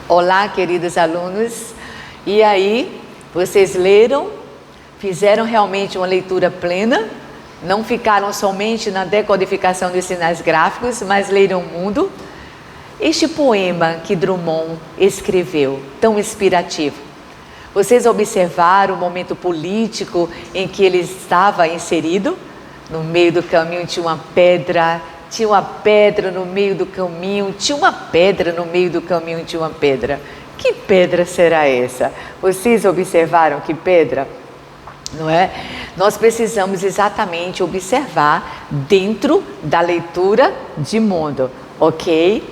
Olá, queridos alunos. E aí, vocês leram? Fizeram realmente uma leitura plena? Não ficaram somente na decodificação dos sinais gráficos, mas leram o mundo? Este poema que Drummond escreveu, tão inspirativo, vocês observaram o momento político em que ele estava inserido? No meio do caminho tinha uma pedra no meio do caminho, tinha uma pedra no meio do caminho, tinha uma pedra. Que pedra será essa? Vocês observaram que pedra? Não é? Nós precisamos exatamente observar dentro da leitura de mundo, ok?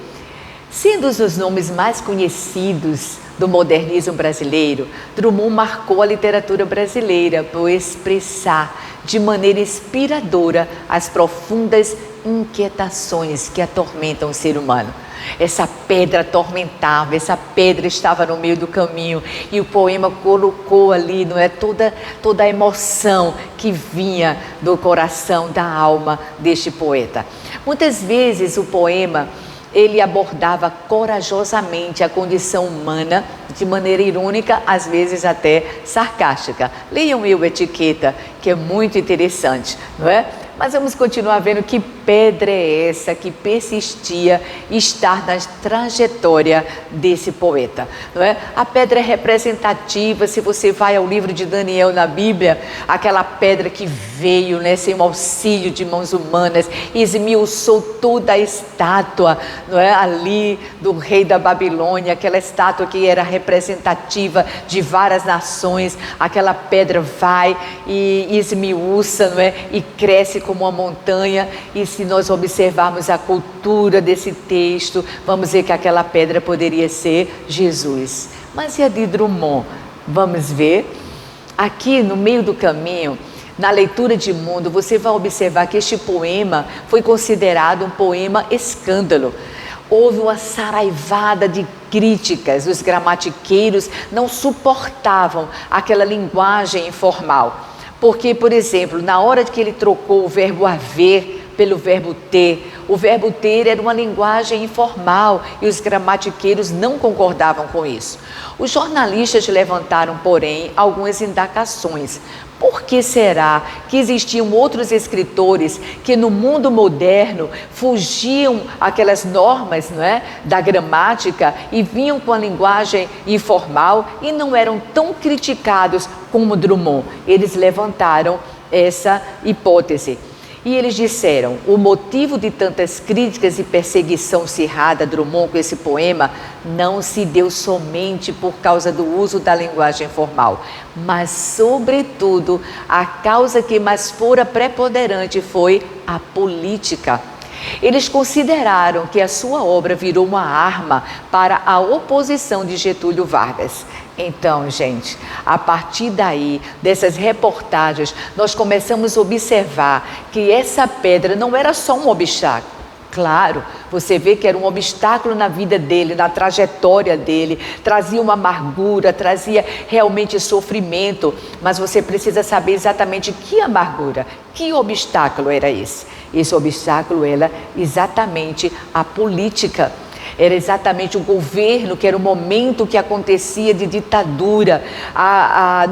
Sendo os nomes mais conhecidos do modernismo brasileiro, Drummond marcou a literatura brasileira por expressar de maneira inspiradora as profundas inquietações que atormentam o ser humano. Essa pedra atormentava, essa pedra estava no meio do caminho e o poema colocou ali, não é, toda a emoção que vinha do coração, da alma deste poeta. Muitas vezes o poema ele abordava corajosamente a condição humana de maneira irônica, às vezes até sarcástica. Leiam Eu, Etiqueta, que é muito interessante, não é? Mas vamos continuar vendo que pedra é essa que persistia estar na trajetória desse poeta, não é? A pedra é representativa. Se você vai ao livro de Daniel na Bíblia, aquela pedra que veio, né, sem o auxílio de mãos humanas, esmiuçou toda a estátua, não é, ali do rei da Babilônia, aquela estátua que era representativa de várias nações. Aquela pedra vai e esmiuça, não é, e cresce como uma montanha. E se nós observarmos a cultura desse texto, vamos ver que aquela pedra poderia ser Jesus. Mas e a de Drummond? Vamos ver. Aqui no meio do caminho, na leitura de mundo, você vai observar que este poema foi considerado um poema escândalo. Houve uma saraivada de críticas. Os gramatiqueiros não suportavam aquela linguagem informal. Porque, por exemplo, na hora que ele trocou o verbo haver pelo verbo ter, o verbo ter era uma linguagem informal e os gramatiqueiros não concordavam com isso. Os jornalistas levantaram, porém, algumas indagações. Por que será que existiam outros escritores que no mundo moderno fugiam aquelas normas, não é, da gramática e vinham com a linguagem informal e não eram tão criticados como Drummond? Eles levantaram essa hipótese. E eles disseram: o motivo de tantas críticas e perseguição cerrada a Drummond com esse poema não se deu somente por causa do uso da linguagem formal, mas sobretudo a causa que mais fora preponderante foi a política. Eles consideraram que a sua obra virou uma arma para a oposição de Getúlio Vargas. Então, gente, a partir daí, dessas reportagens, nós começamos a observar que essa pedra não era só um obstáculo. Claro, você vê que era um obstáculo na vida dele, na trajetória dele, trazia uma amargura, trazia realmente sofrimento, mas você precisa saber exatamente que amargura, que obstáculo era esse. Esse obstáculo era exatamente a política. Era exatamente o governo, que era o momento que acontecia de ditadura,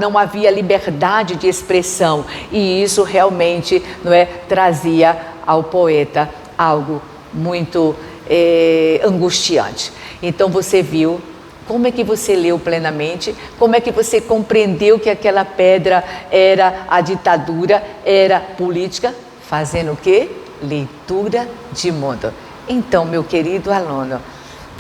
não havia liberdade de expressão, e isso realmente, não é, trazia ao poeta algo muito angustiante. Então você viu como é que você leu plenamente, como é que você compreendeu que aquela pedra era a ditadura, era política, fazendo o quê? Leitura de mundo. Então, meu querido aluno,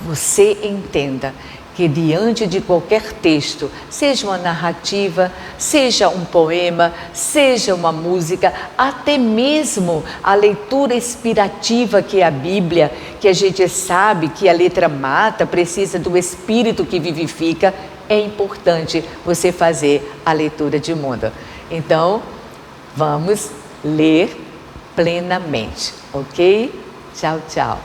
você entenda que diante de qualquer texto, seja uma narrativa, seja um poema, seja uma música, até mesmo a leitura inspirativa que é a Bíblia, que a gente sabe que a letra mata, precisa do Espírito que vivifica, é importante você fazer a leitura de mundo. Então, vamos ler plenamente, ok? Tchau, tchau.